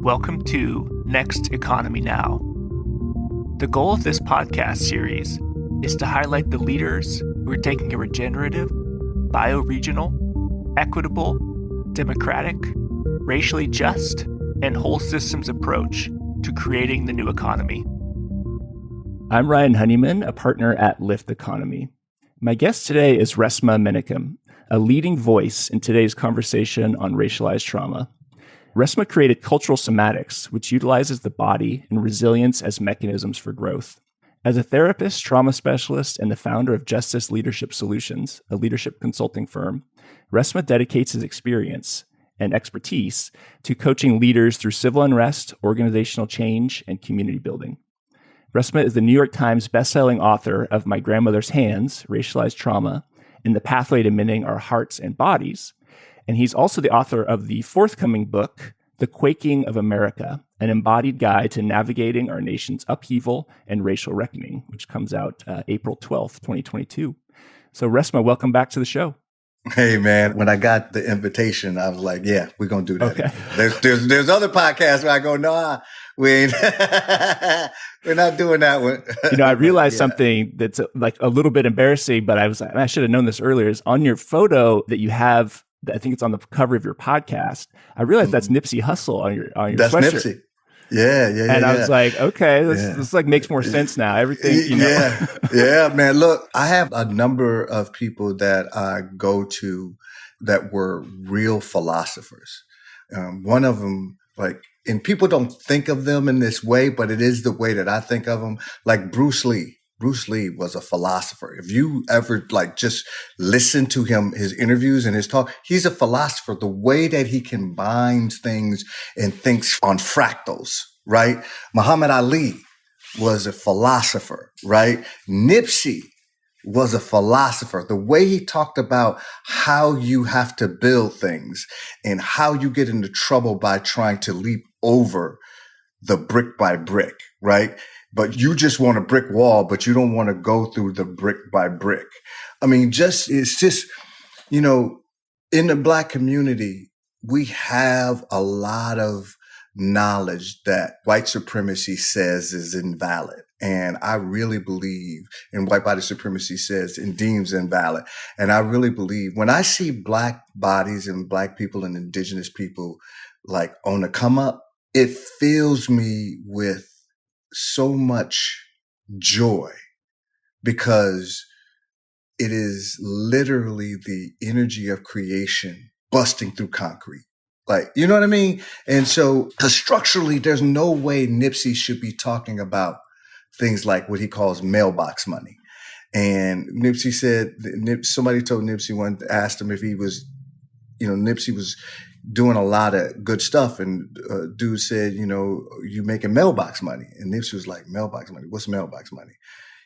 Welcome to Next Economy Now. The goal of this podcast series is to highlight the leaders who are taking a regenerative, bioregional, equitable, democratic, racially just, and whole systems approach to creating the new economy. I'm Ryan Honeyman, a partner at Lift Economy. My guest today is Resmaa Menakem, a leading voice in today's conversation on racialized trauma. Resmaa created Cultural Somatics, which utilizes the body and resilience as mechanisms for growth. As a therapist, trauma specialist, and the founder of Justice Leadership Solutions, a leadership consulting firm, Resmaa dedicates his experience and expertise to coaching leaders through civil unrest, organizational change, and community building. Resmaa is the New York Times bestselling author of My Grandmother's Hands, Racialized Trauma, and The Pathway to Mending Our Hearts and Bodies. And he's also the author of the forthcoming book, The Quaking of America, an embodied guide to navigating our nation's upheaval and racial reckoning, which comes out April 12th, 2022. So Resmaa, welcome back to the show. Hey man, when I got the invitation, I was like, yeah, we're going to do that. Okay. There's other podcasts where I go, nah, we ain't, we're not doing that one. I realized something that's like a little bit embarrassing, but I should have known this earlier, is on your photo that you have, I think it's on the cover of your podcast. I realized that's Nipsey Hussle on your that's sweatshirt. Nipsey. Yeah. And I was like, okay, this like makes more sense now. Everything, Yeah, man. Look, I have a number of people that I go to that were real philosophers. One of them, and people don't think of them in this way, but it is the way that I think of them. Like Bruce Lee. Bruce Lee was a philosopher. If you ever just listen to him, his interviews and his talk, he's a philosopher. The way that he combines things and thinks on fractals, right? Muhammad Ali was a philosopher, right? Nipsey was a philosopher. The way he talked about how you have to build things and how you get into trouble by trying to leap over the brick by brick, right? But you just want a brick wall, but you don't want to go through the brick by brick. I mean, it's just, in the Black community, we have a lot of knowledge that white supremacy says is invalid. And I really believe, and white body supremacy says and deems invalid. And I really believe when I see Black bodies and Black people and indigenous people like on the come up, it fills me with so much joy because it is literally the energy of creation busting through concrete. Like, you know what I mean? And so, because structurally, there's no way Nipsey should be talking about things like what he calls mailbox money. And Nipsey said, somebody told Nipsey asked him if he was, Nipsey was doing a lot of good stuff. And dude said, you making mailbox money. And Nipsey was like, mailbox money? What's mailbox money?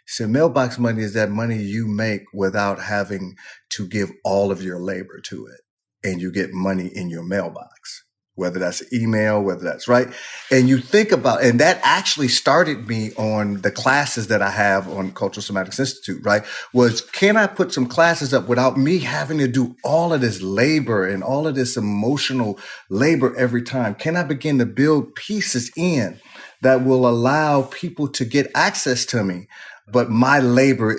He said, mailbox money is that money you make without having to give all of your labor to it. And you get money in your mailbox, whether that's email, whether that's right. And you think about, and that actually started me on the classes that I have on Cultural Somatics Institute, right? Was, can I put some classes up without me having to do all of this labor and all of this emotional labor every time? Can I begin to build pieces in that will allow people to get access to me? But my labor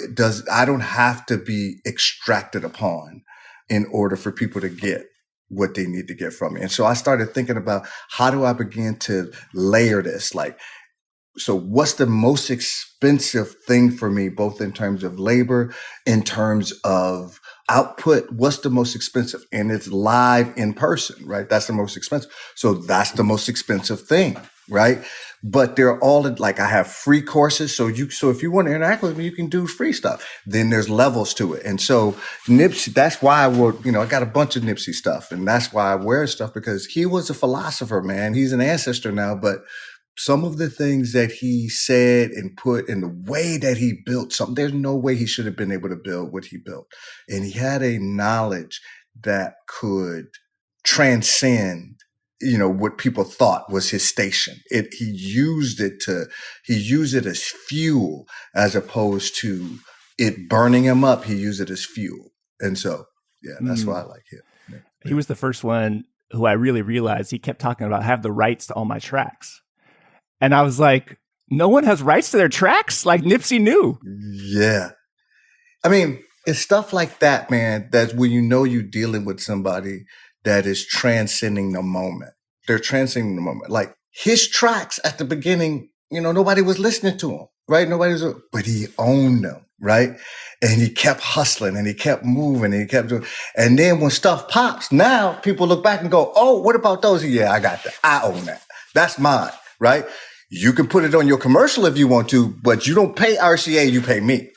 I don't have to be extracted upon in order for people to get what they need to get from me. And so I started thinking about, how do I begin to layer this? So what's the most expensive thing for me, both in terms of labor, in terms of output? What's the most expensive? And it's live in person, right? That's the most expensive. So that's the most expensive thing, right? But they're all I have free courses. So if you want to interact with me, you can do free stuff. Then there's levels to it. And so Nipsey, that's why I wrote, I got a bunch of Nipsey stuff, and that's why I wear stuff, because he was a philosopher, man. He's an ancestor now, but some of the things that he said and put in the way that he built something, there's no way he should have been able to build what he built. And he had a knowledge that could transcend what people thought was his station. He used it as fuel as opposed to it burning him up. He used it as fuel. And so, yeah, that's why I like him. Yeah. He was the first one who I really realized he kept talking about have the rights to all my tracks. And I was like, no one has rights to their tracks? Like Nipsey knew. Yeah. I mean, it's stuff like that, man, that's when you know you're dealing with somebody that is transcending the moment. They're transcending the moment. Like his tracks at the beginning, nobody was listening to him, right? But he owned them, right? And he kept hustling and he kept moving and he kept doing. And then when stuff pops, now people look back and go, oh, what about those? Yeah, I got that. I own that. That's mine, right? You can put it on your commercial if you want to, but you don't pay RCA, you pay me,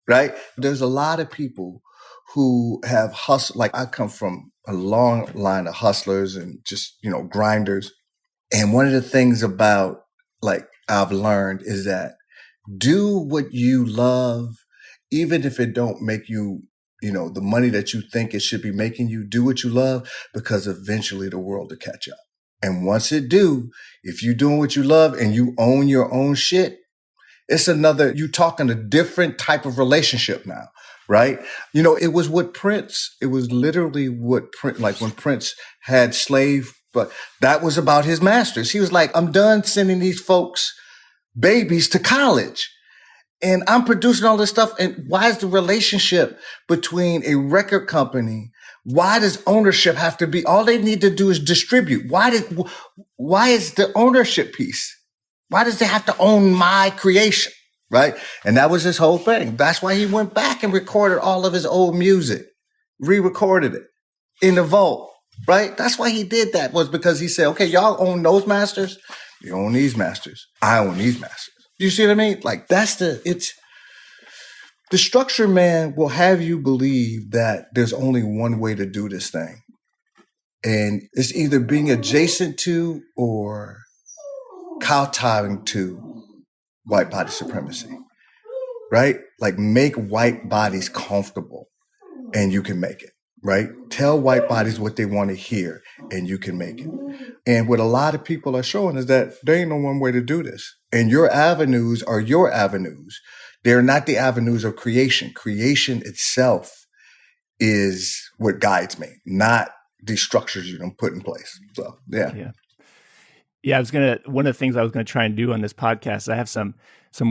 right? There's a lot of people who have hustled. Like I come from a long line of hustlers and just, grinders. And one of the things about like I've learned is that do what you love, even if it don't make you, the money that you think it should be making you. Do what you love, because eventually the world will catch up. And once it do, if you're doing what you love and you own your own shit, you talking a different type of relationship now, right? It was literally what Prince, like when Prince had Slave, but that was about his masters. He was like, I'm done sending these folks babies to college. And I'm producing all this stuff. And why is the relationship between a record company? Why does ownership have to be? All they need to do is distribute. Why is the ownership piece? Why does they have to own my creation? Right. And that was his whole thing. That's why he went back and recorded all of his old music, re-recorded it in the vault. Right. That's why he did that, was because he said, okay, y'all own those masters. You own these masters. I own these masters. You see what I mean? Like the structure, man, will have you believe that there's only one way to do this thing. And it's either being adjacent to or kowtowing to white body supremacy, right? Like make white bodies comfortable and you can make it, right? Tell white bodies what they want to hear and you can make it. And what a lot of people are showing is that there ain't no one way to do this. And your avenues are your avenues. They're not the avenues of creation. Creation itself is what guides me, not the structures you don't put in place. So, yeah. Yeah, one of the things I was going to try and do on this podcast, I have some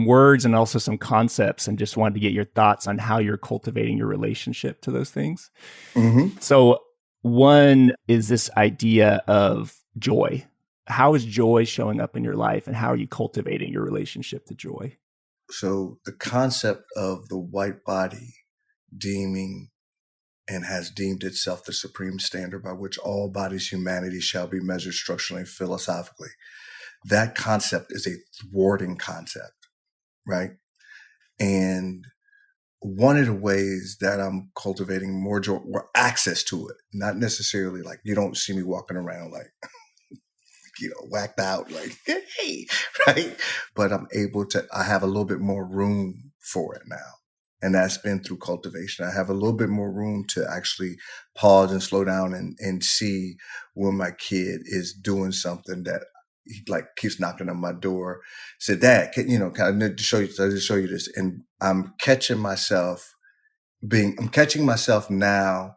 words and also some concepts, and just wanted to get your thoughts on how you're cultivating your relationship to those things. Mm-hmm. So one is this idea of joy. How is joy showing up in your life, and how are you cultivating your relationship to joy? So the concept of the white body deeming and has deemed itself the supreme standard by which all bodies' humanity shall be measured structurally and philosophically. That concept is a thwarting concept, right? And one of the ways that I'm cultivating more joy or access to it, not necessarily like you don't see me walking around like, whacked out, like, hey, right? But I have a little bit more room for it now. And that's been through cultivation. I have a little bit more room to actually pause and slow down and see when my kid is doing something that he like keeps knocking on my door. Said, Dad, can I need to show you this. And I'm catching myself now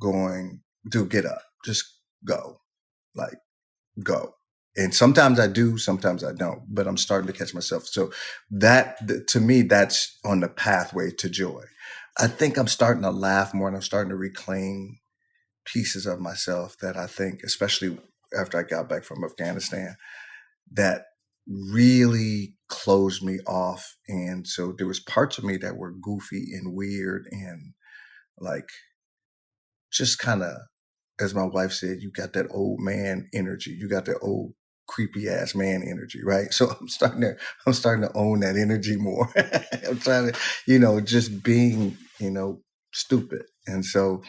going, dude, get up, just go, like go. And sometimes I do, sometimes I don't, but I'm starting to catch myself. So to me, that's on the pathway to joy. I think I'm starting to laugh more and I'm starting to reclaim pieces of myself that I think, especially after I got back from Afghanistan, that really closed me off. And so there was parts of me that were goofy and weird and like just kind of, as my wife said, you got that old man energy. You got that old creepy ass man energy, right? So I'm starting to own that energy more. I'm trying to, just being, stupid. And so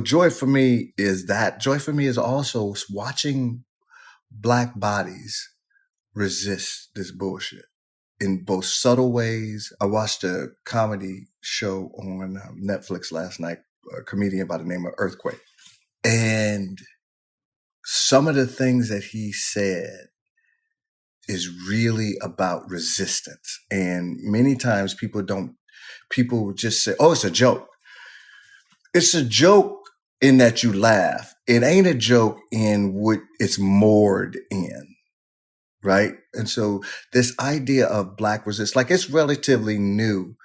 joy for me is that. Joy for me is also watching Black bodies resist this bullshit in both subtle ways. I watched a comedy show on Netflix last night, a comedian by the name of Earthquake. And some of the things that he said is really about resistance. And many times people just say, oh, it's a joke. It's a joke in that you laugh. it ain't a joke in what it's moored in, right? And so this idea of Black resistance, like it's relatively new,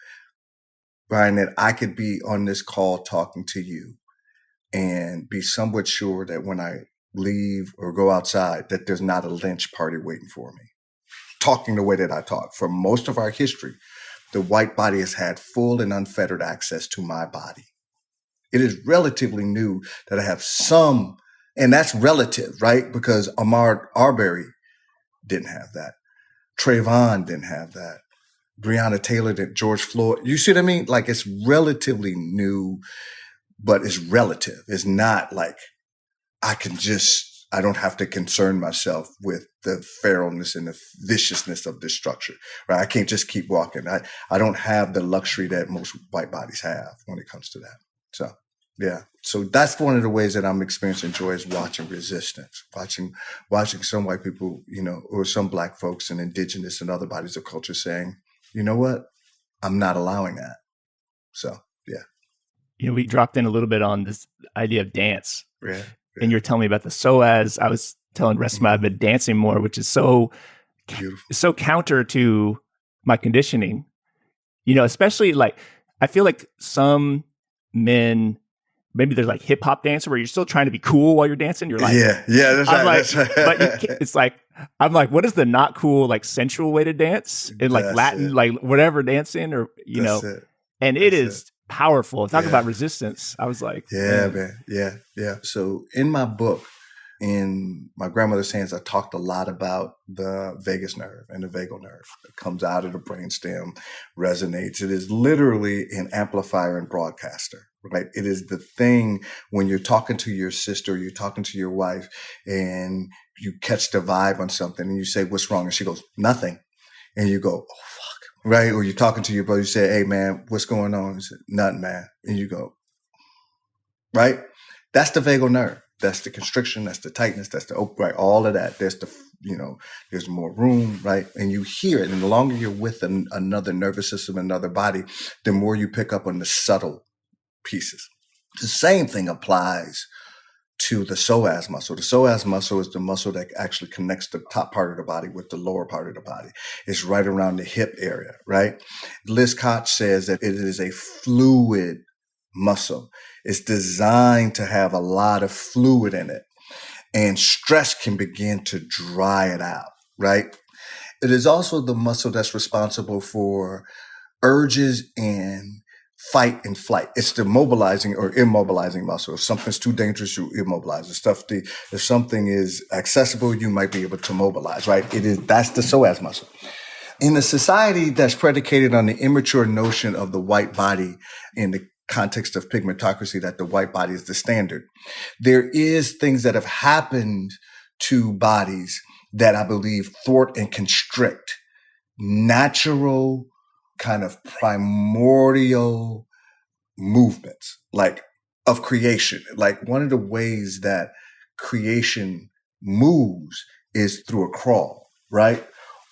Brian, that I could be on this call talking to you and be somewhat sure that when I leave or go outside, that there's not a lynch party waiting for me. Talking the way that I talk. For most of our history, the white body has had full and unfettered access to my body. It is relatively new that I have some, and that's relative, right? Because Ahmaud Arbery didn't have that. Trayvon didn't have that. Breonna Taylor didn't. George Floyd. You see what I mean? Like it's relatively new, but it's relative. It's not like I don't have to concern myself with the feralness and the viciousness of this structure, right? I can't just keep walking. I don't have the luxury that most white bodies have when it comes to that. So, yeah. So that's one of the ways that I'm experiencing joy is watching resistance, watching some white people, or some Black folks and indigenous and other bodies of culture saying, you know what? I'm not allowing that. So, yeah. We dropped in a little bit on this idea of dance. Yeah. And you're telling me about the SOAS. I was telling Resmaa I've been dancing more, which is so beautiful, so counter to my conditioning. Especially like I feel like some men, maybe there's like hip hop dancer where you're still trying to be cool while you're dancing. You're like, yeah, that's I'm right. Like, that's right. But it's like I'm like, what is the not cool like sensual way to dance and like That's Latin it. like whatever dancing or That's it. and That's it is powerful. Talk Yeah. about resistance. I was like, yeah, man. Yeah. So in my book, in my grandmother's hands, I talked a lot about the vagus nerve and the vagal nerve. It comes out of the brainstem, resonates. It is literally an amplifier and broadcaster, right? It is the thing when you're talking to your sister, you're talking to your wife, and you catch the vibe on something and you say, what's wrong? And she goes, nothing. And you go, oh, fuck. Right? Or you're talking to your brother, you say, hey, man, what's going on? He said, nothing, man. And you go, right? That's the vagal nerve. That's the constriction. That's the tightness. That's the open, right? All of that. There's there's more room, right? And you hear it. And the longer you're with another nervous system, another body, the more you pick up on the subtle pieces. The same thing applies to the psoas muscle. The psoas muscle is the muscle that actually connects the top part of the body with the lower part of the body. It's right around the hip area, right? Liz Koch says that it is a fluid muscle. It's designed to have a lot of fluid in it, and stress can begin to dry it out, right? It is also the muscle that's responsible for urges and fight and flight. It's the mobilizing or immobilizing muscle. If something's too dangerous, you immobilize. If something is accessible, you might be able to mobilize, right? That's the psoas muscle. In a society that's predicated on the immature notion of the white body in the context of pigmentocracy, that the white body is the standard, there is things that have happened to bodies that I believe thwart and constrict natural kind of primordial movements, like of creation. Like one of the ways that creation moves is through a crawl, right?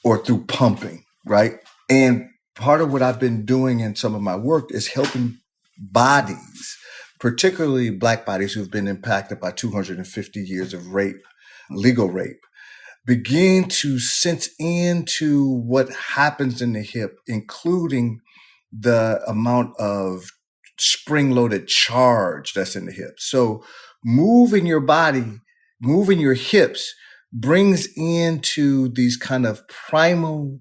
Or through pumping, right? And part of what I've been doing in some of my work is helping bodies, particularly Black bodies who've been impacted by 250 years of rape, legal rape, begin to sense into what happens in the hip, including the amount of spring-loaded charge that's in the hip. So moving your body, moving your hips brings into these kind of primal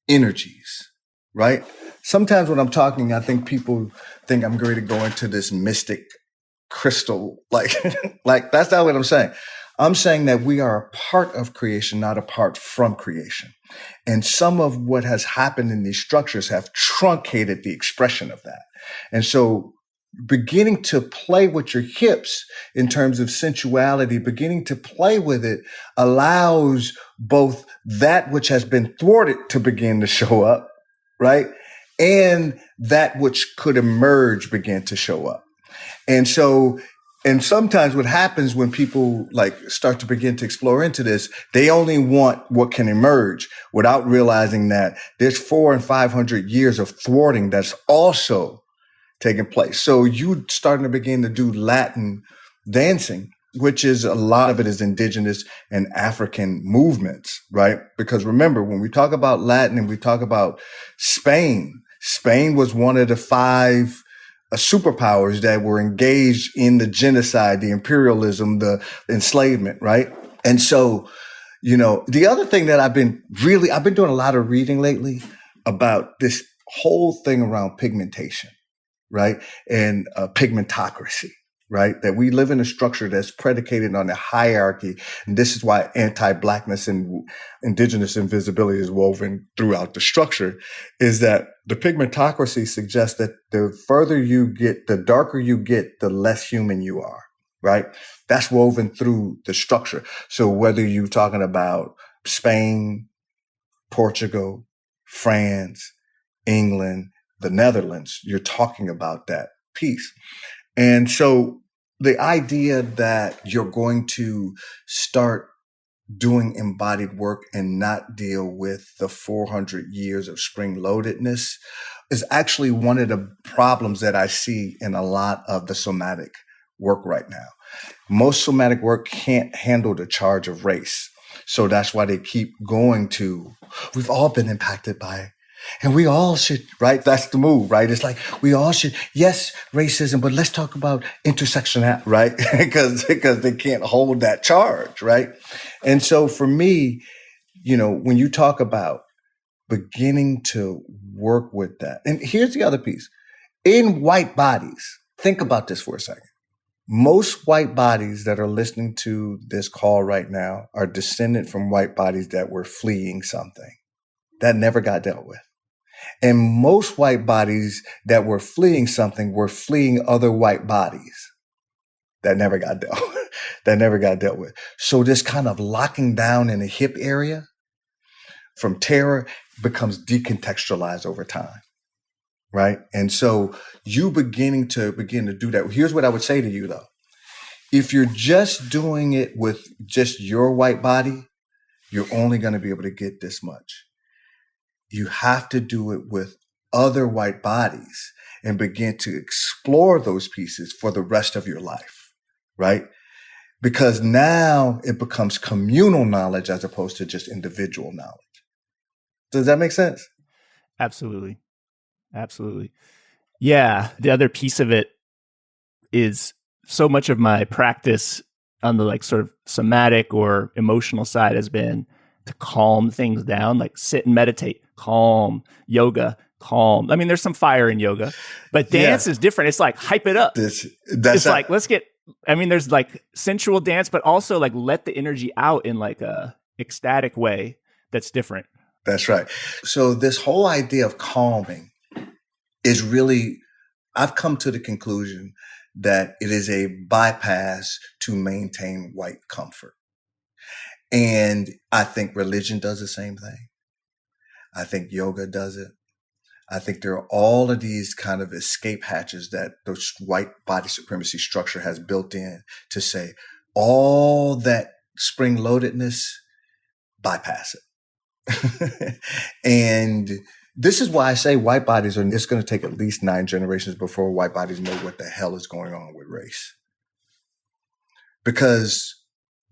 energies, right? Sometimes when I'm talking, I think people think I'm going to go into this mystic crystal, like that's not what I'm saying. I'm saying that we are a part of creation, not apart from creation. And some of what has happened in these structures have truncated the expression of that. And so beginning to play with your hips in terms of sensuality, beginning to play with it allows both that which has been thwarted to begin to show up, right? And that which could emerge begin to show up. And so, and sometimes what happens when people like start to begin to explore into this, they only want what can emerge without realizing that there's 400 and 500 years of thwarting that's also taking place. So you starting to begin to do Latin dancing which is a lot of it is indigenous and African movements, right? Because remember, when we talk about Latin and we talk about Spain, Spain was one of the five superpowers that were engaged in the genocide, the imperialism, the enslavement, right? And so, the other thing that I've been doing a lot of reading lately about this whole thing around pigmentation, right? And pigmentocracy, right? That we live in a structure that's predicated on a hierarchy. And this is why anti-Blackness and indigenous invisibility is woven throughout the structure, is that the pigmentocracy suggests that the further you get, the darker you get, the less human you are, right? That's woven through the structure. So whether you're talking about Spain, Portugal, France, England, the Netherlands, you're talking about that piece. And so the idea that you're going to start doing embodied work and not deal with the 400 years of spring loadedness is actually one of the problems that I see in a lot of the somatic work right now. Most somatic work can't handle the charge of race. So that's why they keep going to, we've all been impacted by, and we all should, right? That's the move, right? It's like, we all should, yes, racism, but let's talk about intersectionality, right? because they can't hold that charge, right? And so for me, when you talk about beginning to work with that, and here's the other piece. In white bodies, think about this for a second. Most white bodies that are listening to this call right now are descended from white bodies that were fleeing something that never got dealt with. And most white bodies that were fleeing something were fleeing other white bodies that never got dealt with. So this kind of locking down in the hip area from terror becomes decontextualized over time. Right. And so you begin to do that. Here's what I would say to you, though. If you're just doing it with just your white body, you're only going to be able to get this much. You have to do it with other white bodies and begin to explore those pieces for the rest of your life. Right. Because now it becomes communal knowledge as opposed to just individual knowledge. Does that make sense? Absolutely. Absolutely. Yeah. The other piece of it is so much of my practice on the sort of somatic or emotional side has been to calm things down, like sit and meditate, calm, yoga, calm. I mean, there's some fire in yoga, but dance is different. It's like hype it up. There's like sensual dance, but also like let the energy out in like a ecstatic way that's different. That's right. So this whole idea of calming is really, I've come to the conclusion that it is a bypass to maintain white comfort. And I think religion does the same thing. I think yoga does it. I think there are all of these kind of escape hatches that the white body supremacy structure has built in to say all that spring loadedness, bypass it. And this is why I say white bodies it's going to take at least 9 generations before white bodies know what the hell is going on with race. Because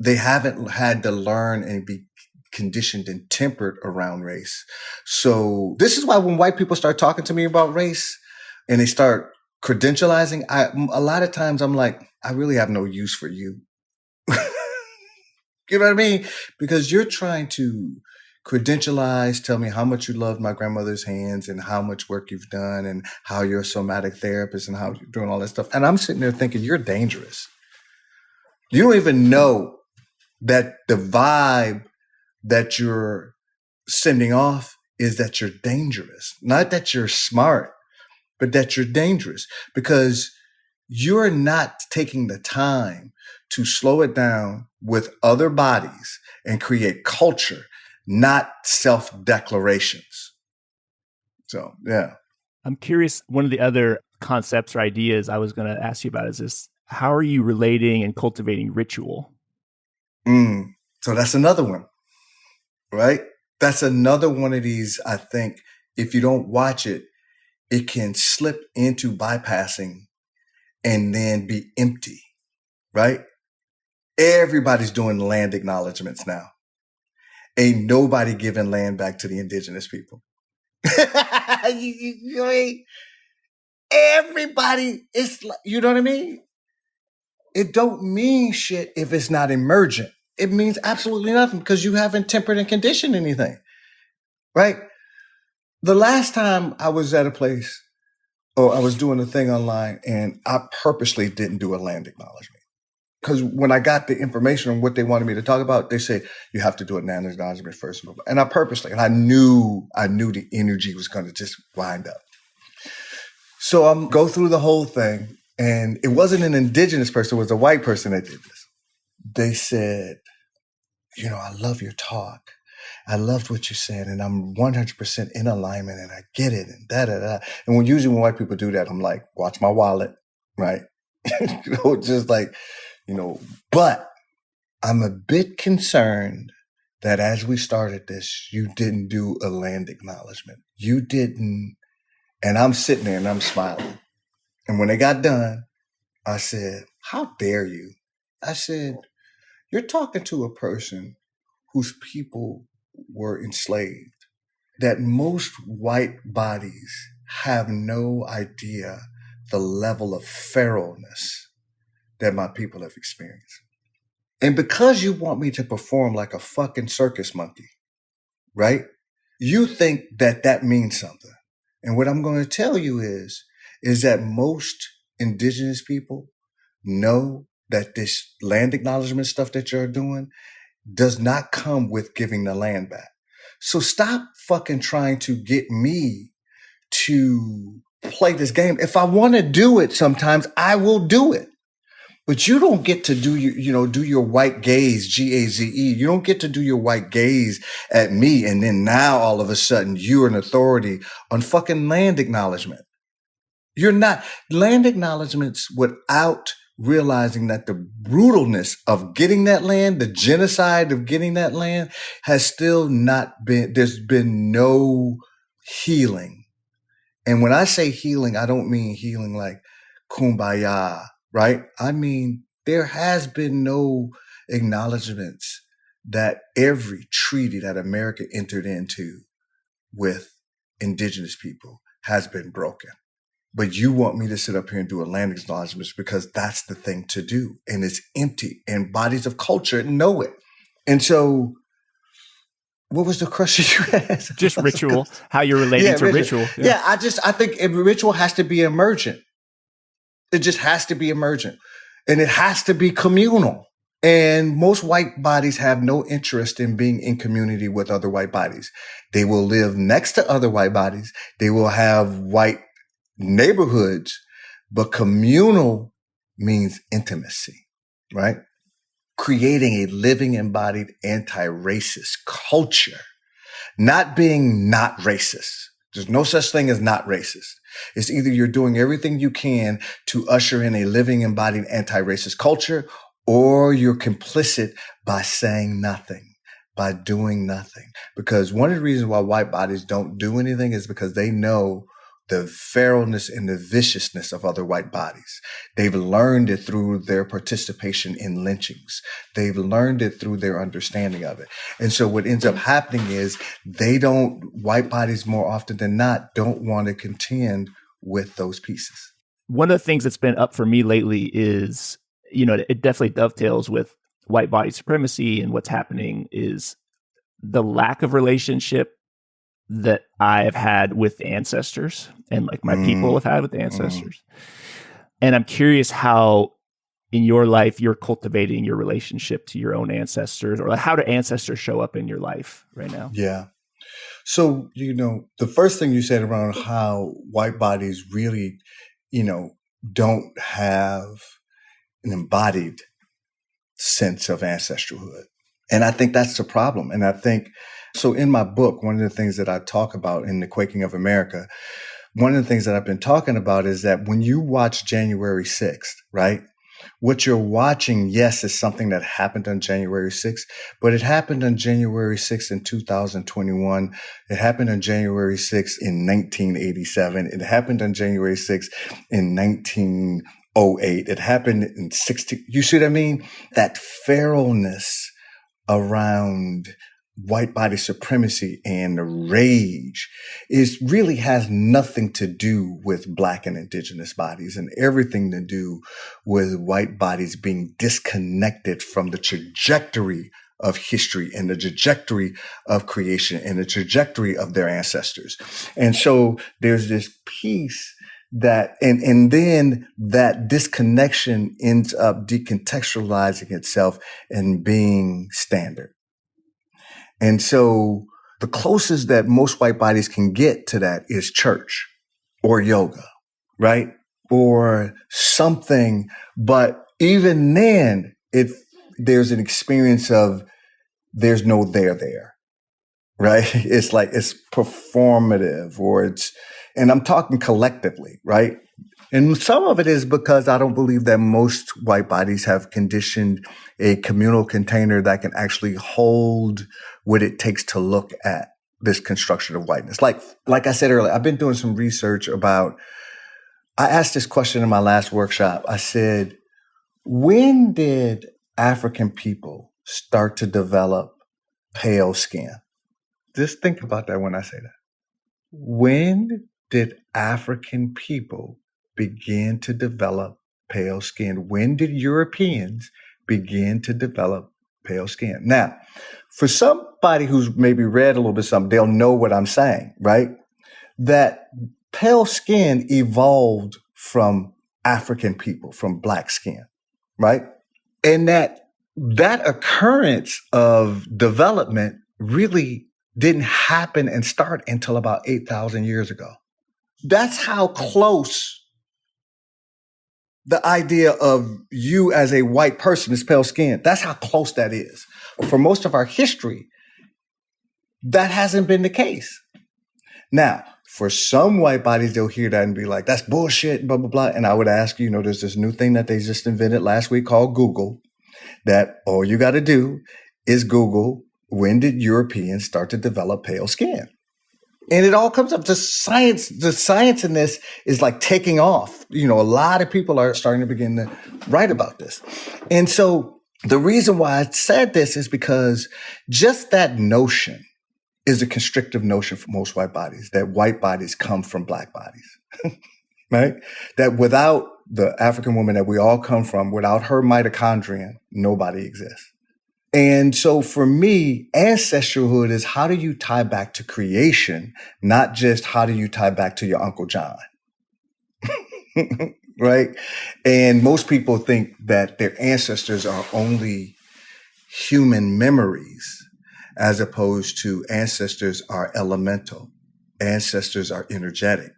they haven't had to learn and be conditioned and tempered around race. So this is why when white people start talking to me about race and they start credentializing, a lot of times I'm like, I really have no use for you. You know what I mean? Because you're trying to credentialize, tell me how much you loved my grandmother's hands and how much work you've done and how you're a somatic therapist and how you're doing all that stuff. And I'm sitting there thinking, you're dangerous. You don't even know that the vibe that you're sending off is that you're dangerous. Not that you're smart, but that you're dangerous because you're not taking the time to slow it down with other bodies and create culture, not self-declarations. So, yeah. I'm curious, one of the other concepts or ideas I was going to ask you about is this: how are you relating and cultivating ritual? So that's another one, right? That's another one of these, I think, if you don't watch it, it can slip into bypassing and then be empty, right? Everybody's doing land acknowledgements now. Ain't nobody giving land back to the indigenous people. You know what I mean? Everybody is, you know what I mean? It don't mean shit if it's not emergent. It means absolutely nothing because you haven't tempered and conditioned anything, right? The last time I was at a place or I was doing a thing online and I purposely didn't do a land acknowledgement. Because when I got the information on what they wanted me to talk about, they say, you have to do a land acknowledgement first. And I purposely, and I knew the energy was going to just wind up. So I'm go through the whole thing. And it wasn't an indigenous person, it was a white person that did this. They said, I love your talk. I loved what you said, and I'm 100% in alignment, and I get it, and da-da-da. And usually when white people do that, I'm like, watch my wallet, right? Just like, but I'm a bit concerned that as we started this, you didn't do a land acknowledgement. You didn't, and I'm sitting there and I'm smiling. And when they got done, I said, how dare you? I said, you're talking to a person whose people were enslaved, that most white bodies have no idea the level of feralness that my people have experienced. And because you want me to perform like a fucking circus monkey, right? You think that means something. And what I'm going to tell you is that most indigenous people know that this land acknowledgement stuff that you're doing does not come with giving the land back. So stop fucking trying to get me to play this game. If I want to do it sometimes, I will do it. But you don't get to do your white gaze, Gaze. You don't get to do your white gaze at me. And then now all of a sudden you're an authority on fucking land acknowledgement. You're not. Land acknowledgements without realizing that the brutalness of getting that land, the genocide of getting that land has still not been, there's been no healing. And when I say healing, I don't mean healing like kumbaya, right? I mean, there has been no acknowledgments that every treaty that America entered into with indigenous people has been broken. But you want me to sit up here and do a land acknowledgement because that's the thing to do. And it's empty. And bodies of culture know it. And so what was the question you asked? Just ritual, how you're relating to ritual. Yeah, I think ritual has to be emergent. It just has to be emergent. And it has to be communal. And most white bodies have no interest in being in community with other white bodies. They will live next to other white bodies. They will have white neighborhoods, but communal means intimacy, right? Creating a living, embodied, anti-racist culture, not being not racist. There's no such thing as not racist. It's either you're doing everything you can to usher in a living, embodied, anti-racist culture, or you're complicit by saying nothing, by doing nothing. Because one of the reasons why white bodies don't do anything is because they know the feralness and the viciousness of other white bodies. They've learned it through their participation in lynchings. They've learned it through their understanding of it. And so what ends up happening is white bodies more often than not don't want to contend with those pieces. One of the things that's been up for me lately is, it definitely dovetails with white body supremacy and what's happening is the lack of relationship that I have had with ancestors and like my people have had with ancestors. And I'm curious how in your life you're cultivating your relationship to your own ancestors, or how do ancestors show up in your life right now? Yeah. So, the first thing you said around how white bodies really, don't have an embodied sense of ancestralhood. And I think that's the problem. And I think, so in my book, one of the things that I talk about in The Quaking of America, one of the things that I've been talking about is that when you watch January 6th, right? What you're watching, yes, is something that happened on January 6th, but it happened on January 6th in 2021. It happened on January 6th in 1987. It happened on January 6th in 19 '08. It happened in 60. You see what I mean? That feralness around white body supremacy and the rage really has nothing to do with Black and indigenous bodies and everything to do with white bodies being disconnected from the trajectory of history and the trajectory of creation and the trajectory of their ancestors. And so there's this piece that, and then that disconnection ends up decontextualizing itself and being standard. And so the closest that most white bodies can get to that is church or yoga, right? Or something. But even then, there's an experience of there's no there, right? It's like it's performative and I'm talking collectively, right? And some of it is because I don't believe that most white bodies have conditioned a communal container that can actually hold what it takes to look at this construction of whiteness. Like I said earlier, I've been doing some research I asked this question in my last workshop. I said, when did African people start to develop pale skin? Just think about that when I say that. When did African people begin to develop pale skin? When did Europeans begin to develop pale skin? Now, for somebody who's maybe read a little bit something, they'll know what I'm saying, right? That pale skin evolved from African people, from Black skin, right? And that occurrence of development really didn't happen and start until about 8,000 years ago. That's how close the idea of you as a white person is pale skin. That's how close that is. For most of our history, that hasn't been the case. Now, for some white bodies, they'll hear that and be like, that's bullshit, blah, blah, blah. And I would ask, there's this new thing that they just invented last week called Google, that all you got to do is Google, when did Europeans start to develop pale skin? And it all comes up to science. The science in this is like taking off. A lot of people are starting to begin to write about this. And so the reason why I said this is because just that notion is a constrictive notion for most white bodies, that white bodies come from Black bodies, right? That without the African woman that we all come from, without her mitochondria, nobody exists. And so for me, ancestralhood is how do you tie back to creation, not just how do you tie back to your Uncle John, right? And most people think that their ancestors are only human memories, as opposed to ancestors are elemental. Ancestors are energetic.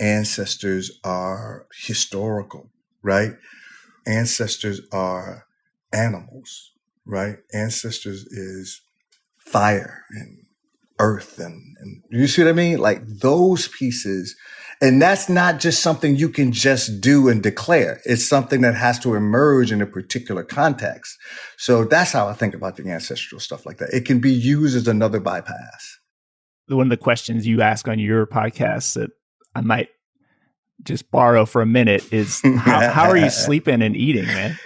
Ancestors are historical, right? Ancestors are animals. Right? Ancestors is fire and earth and you see what I mean? Like those pieces. And that's not just something you can just do and declare. It's something that has to emerge in a particular context. So that's how I think about the ancestral stuff like that. It can be used as another bypass. One of the questions you ask on your podcast that I might just borrow for a minute is how are you sleeping and eating, man?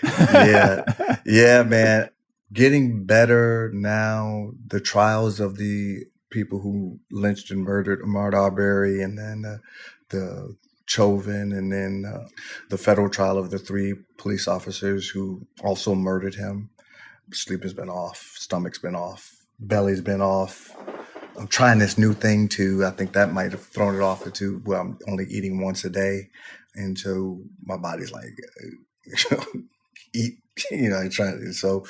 Yeah, man. Getting better now. The trials of the people who lynched and murdered Ahmaud Arbery, and then the Chauvin, and then the federal trial of the 3 police officers who also murdered him. Sleep has been off. Stomach's been off. Belly's been off. I'm trying this new thing too. I think that might have thrown it off into, well, I'm only eating once a day. And so my body's like, eat, so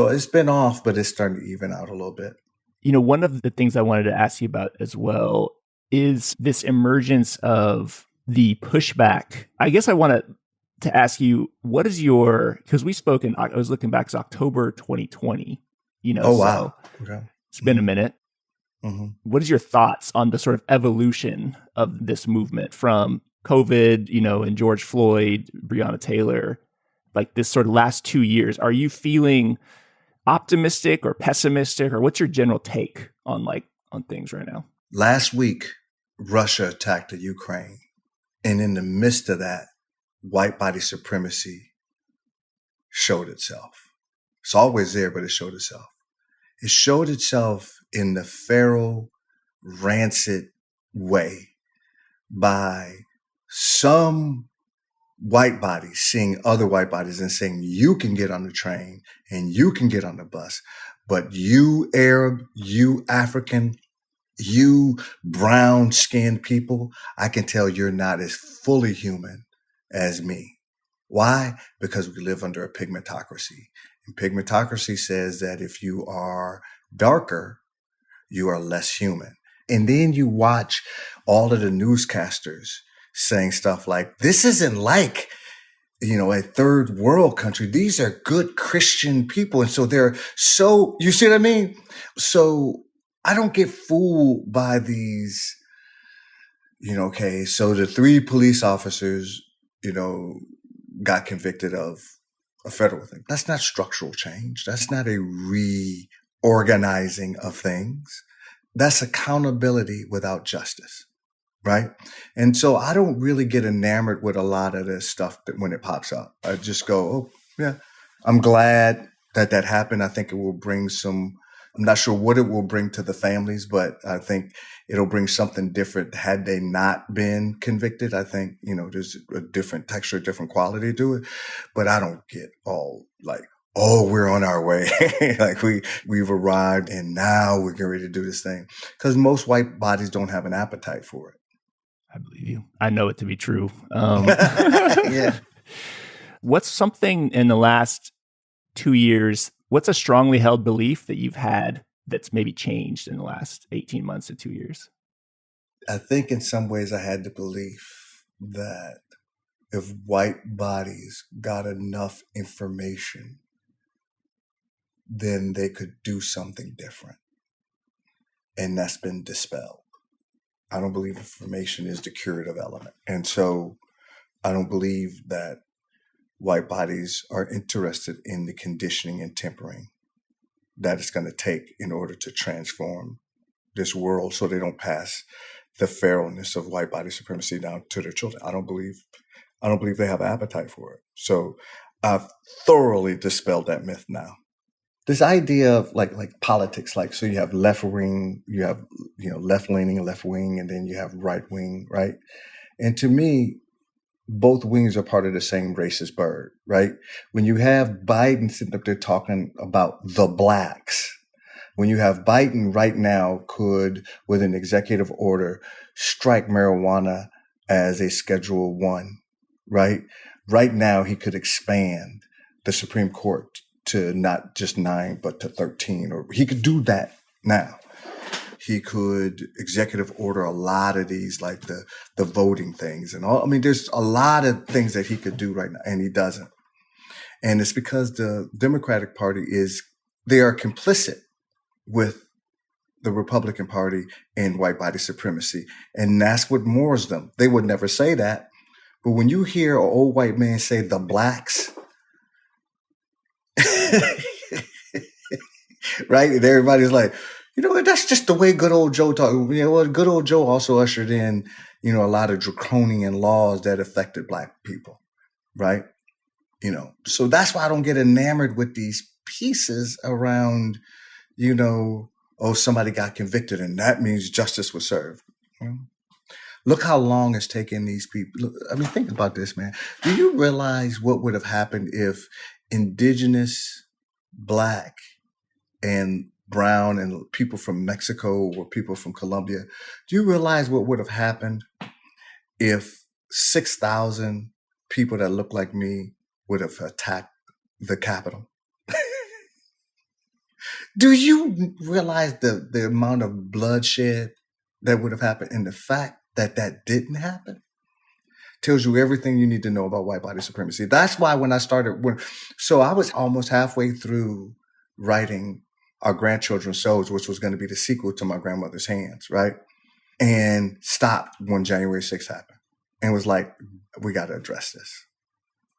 it's been off, but it's starting to even out a little bit. One of the things I wanted to ask you about as well is this emergence of the pushback. I guess I wanted to ask you, what is because we spoke I was looking back, it's October 2020, Oh, wow. So okay. It's been a minute. Mm-hmm. What is your thoughts on the sort of evolution of this movement from COVID, and George Floyd, Breonna Taylor, like this sort of last 2 years? Are you feeling optimistic or pessimistic, or what's your general take on things right now? Last week, Russia attacked the Ukraine. And in the midst of that, white body supremacy showed itself. It's always there, but it showed itself. It showed itself in the feral, rancid way by some white bodies seeing other white bodies and saying, you can get on the train and you can get on the bus, but you Arab, you African, you brown-skinned people, I can tell you're not as fully human as me. Why? Because we live under a pigmentocracy. And pigmentocracy says that if you are darker, you are less human. And then you watch all of the newscasters saying stuff like, this isn't like, a third world country. These are good Christian people. And so you see what I mean? So I don't get fooled by these, okay, so the 3 police officers, got convicted of a federal thing. That's not structural change. That's not a reorganizing of things. That's accountability without justice, right? And so I don't really get enamored with a lot of this stuff when it pops up. I just go, oh, yeah, I'm glad that happened. I think it will bring I'm not sure what it will bring to the families, but I think it'll bring something different had they not been convicted. I think, there's a different texture, different quality to it, but I don't get all like, oh, we're on our way. Like we've arrived and now we're getting ready to do this thing. Because most white bodies don't have an appetite for it. I believe you. I know it to be true. Yeah. What's something in the last 2 years, what's a strongly held belief that you've had that's maybe changed in the last 18 months to 2 years? I think in some ways I had the belief that if white bodies got enough information, then they could do something different. And that's been dispelled. I don't believe information is the curative element. And so I don't believe that white bodies are interested in the conditioning and tempering that it's going to take in order to transform this world so they don't pass the feralness of white body supremacy down to their children. I don't believe they have appetite for it. So I've thoroughly dispelled that myth now. This idea of like politics, so you have left wing, you have, left leaning and left wing, and then you have right wing, right? And to me, both wings are part of the same racist bird, right? When you have Biden sitting up there talking about the blacks, when you have Biden right now could, with an executive order, strike marijuana as a Schedule 1, right? Right now, he could expand the Supreme Court to not just 9, but to 13, or he could do that now. He could executive order a lot of these, like the voting things and all. I mean, there's a lot of things that he could do right now, and he doesn't. And it's because the Democratic Party they are complicit with the Republican Party in white body supremacy. And that's what moors them. They would never say that. But when you hear an old white man say the blacks, right? And everybody's like, that's just the way good old Joe talked. Good old Joe also ushered in, a lot of draconian laws that affected black people, right? So that's why I don't get enamored with these pieces around, somebody got convicted and that means justice was served. Look how long it's taken these people. Think about this, man. Do you realize what would have happened if indigenous, black, and brown and people from Mexico or people from Colombia, do you realize what would have happened if 6,000 people that look like me would have attacked the Capitol? Do you realize the amount of bloodshed that would have happened? And the fact that didn't happen tells you everything you need to know about white body supremacy. That's why when I was almost halfway through writing Our Grandchildren's Souls, which was going to be the sequel to My Grandmother's Hands, right? And stopped when January 6th happened and was like, we got to address this.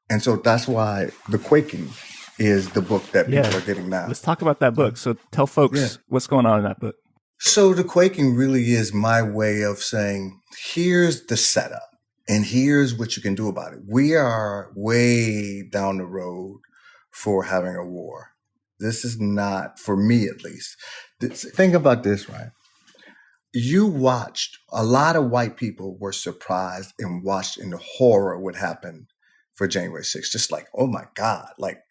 And so that's why The Quaking is the book that people are getting now. Let's talk about that book. So tell folks what's going on in that book. So The Quaking really is my way of saying, here's the setup. And here's what you can do about it. We are way down the road for having a war. This is not, for me at least. Think about this, right? You watched, a lot of white people were surprised and watched in horror what happened for January 6th. Just like, oh my God, like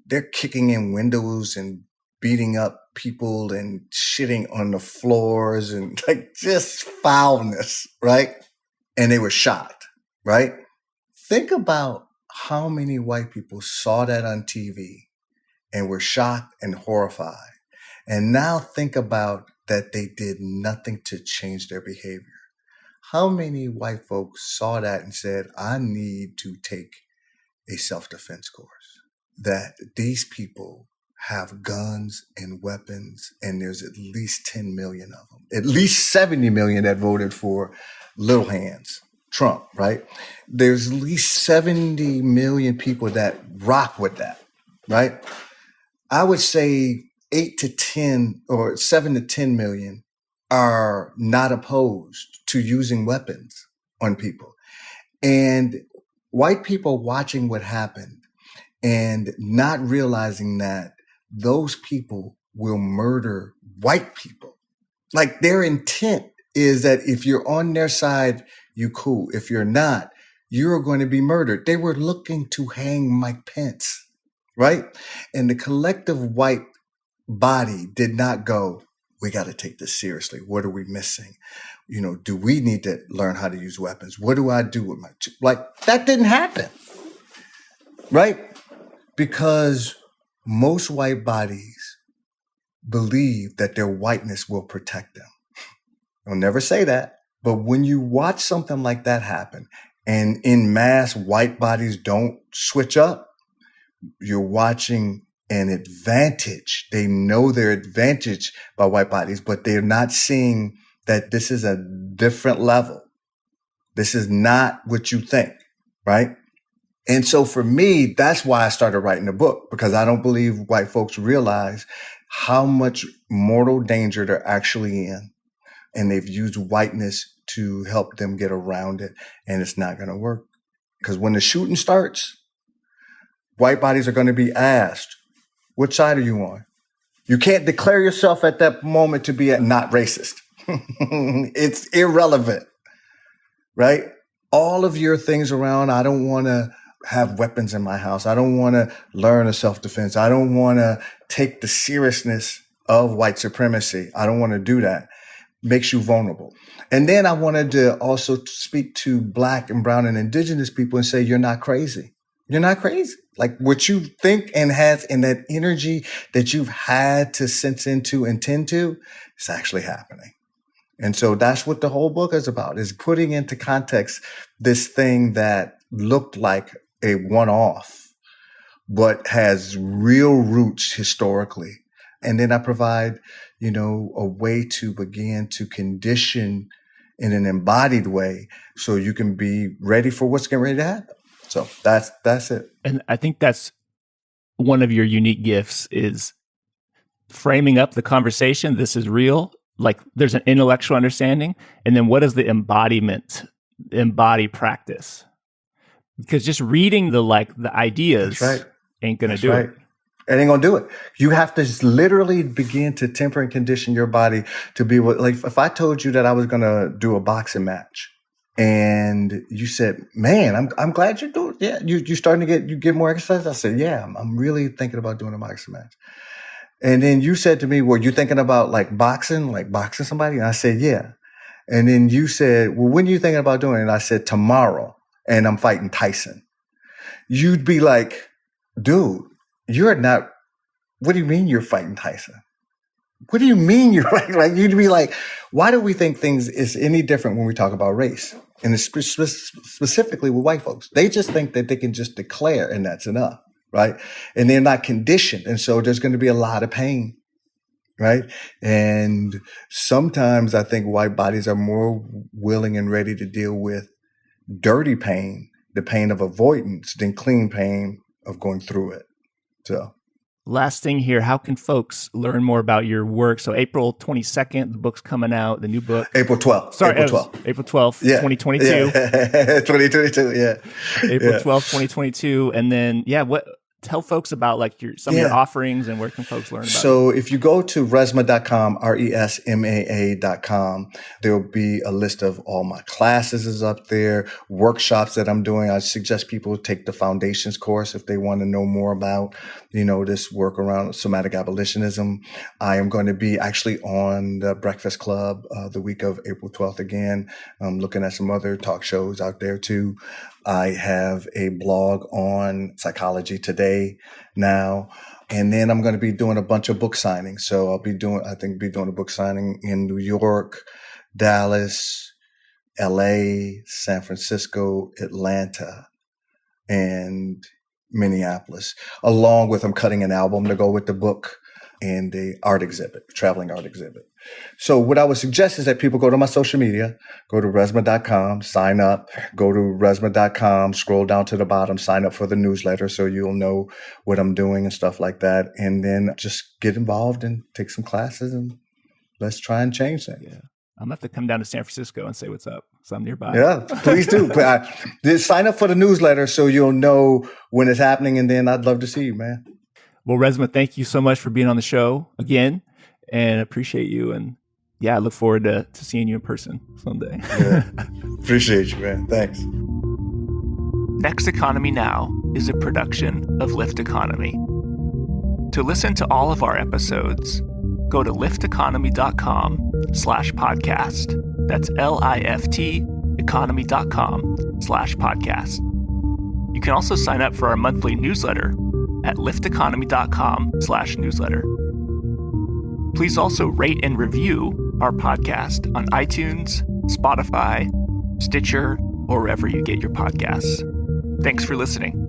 they're kicking in windows and beating up people and shitting on the floors and like just foulness, right? And they were shocked, right? Think about how many white people saw that on TV and were shocked and horrified. And now think about that they did nothing to change their behavior. How many white folks saw that and said, I need to take a self-defense course? That these people have guns and weapons, and there's at least 10 million of them, at least 70 million that voted for little hands, Trump, right? There's at least 70 million people that rock with that, right? I would say 8 to 10 or 7 to 10 million are not opposed to using weapons on people. And white people watching what happened and not realizing that those people will murder white people. Like their intent is that if you're on their side, you cool. If you're not, you're going to be murdered. They were looking to hang Mike Pence, right? And the collective white body did not go, we got to take this seriously. What are we missing? You know, do we need to learn how to use weapons? What do I do with my, like that didn't happen, right? Because most white bodies believe that their whiteness will protect them. They'll never say that. But when you watch something like that happen and in mass white bodies don't switch up, you're watching an advantage. They know they're advantaged by white bodies, but they're not seeing that this is a different level. This is not what you think, right? And so for me, that's why I started writing the book, because I don't believe white folks realize how much mortal danger they're actually in. And they've used whiteness to help them get around it. And it's not going to work. Because when the shooting starts, white bodies are going to be asked, which side are you on? You can't declare yourself at that moment to be not racist. It's irrelevant, right? All of your things around, I don't want to have weapons in my house. I don't want to learn a self-defense. I don't want to take the seriousness of white supremacy. I don't want to do that. Makes you vulnerable. And then I wanted to also speak to Black and brown and indigenous people and say, you're not crazy. You're not crazy. Like what you think and has in that energy that you've had to sense into and tend to, it's actually happening. And so that's what the whole book is about, is putting into context this thing that looked like a one-off, but has real roots historically. And then I provide, you know, a way to begin to condition in an embodied way so you can be ready for what's getting ready to happen. So that's it. And I think that's one of your unique gifts is framing up the conversation. This is real. Like there's an intellectual understanding. And then what is the embody practice? Because just reading the ideas ain't going to do it. It ain't gonna do it. You have to just literally begin to temper and condition your body to be what, like if I told you that I was gonna do a boxing match and you said, man, I'm glad you're doing, yeah, you're starting to get more exercise. I said, yeah, I'm really thinking about doing a boxing match. And then you said to me, well, you thinking about like boxing somebody? And I said, yeah. And then you said, well, when are you thinking about doing it? And I said, tomorrow. And I'm fighting Tyson. You'd be like, dude, you're not, what do you mean you're fighting Tyson? What do you mean you're right? Like, you'd be like, why do we think things is any different when we talk about race? And it's specifically with white folks. They just think that they can just declare and that's enough, right? And they're not conditioned. And so there's going to be a lot of pain, right? And sometimes I think white bodies are more willing and ready to deal with dirty pain, the pain of avoidance, than clean pain of going through it. So Last thing here, how can folks learn more about your work? So April 22nd, the book's coming out, the new book. April 12th. Sorry, April 12th. Yeah. 2022. Yeah. 2022, yeah. April 12th, 2022. And then, tell folks about like some of your offerings and where can folks learn about it. So if you go to resmaa.com, resmaa.com, there will be a list of all my classes is up there, workshops that I'm doing. I suggest people take the foundations course if they want to know more about, this work around somatic abolitionism. I am going to be actually on the Breakfast Club the week of April 12th again. I'm looking at some other talk shows out there too. I have a blog on Psychology Today now. And then I'm going to be doing a bunch of book signings. So I'll be doing a book signing in New York, Dallas, LA, San Francisco, Atlanta, and Minneapolis. Along with I'm cutting an album to go with the book and a traveling art exhibit. So what I would suggest is that people go to my social media, go to resmaa.com, sign up, go to resmaa.com, scroll down to the bottom, sign up for the newsletter so you'll know what I'm doing and stuff like that. And then just get involved and take some classes and let's try and change things. Yeah. I'm going to have to come down to San Francisco and say what's up. So I'm nearby. Yeah, please do. Just sign up for the newsletter so you'll know when it's happening. And then I'd love to see you, man. Well, Resmaa, thank you so much for being on the show again, and appreciate you. And I look forward to seeing you in person someday. Yeah. Appreciate you, man. Thanks. Next Economy Now is a production of Lift Economy. To listen to all of our episodes, go to lifteconomy.com/podcast. That's LIFT economy.com/podcast. You can also sign up for our monthly newsletter at lifteconomy.com/newsletter. Please also rate and review our podcast on iTunes, Spotify, Stitcher, or wherever you get your podcasts. Thanks for listening.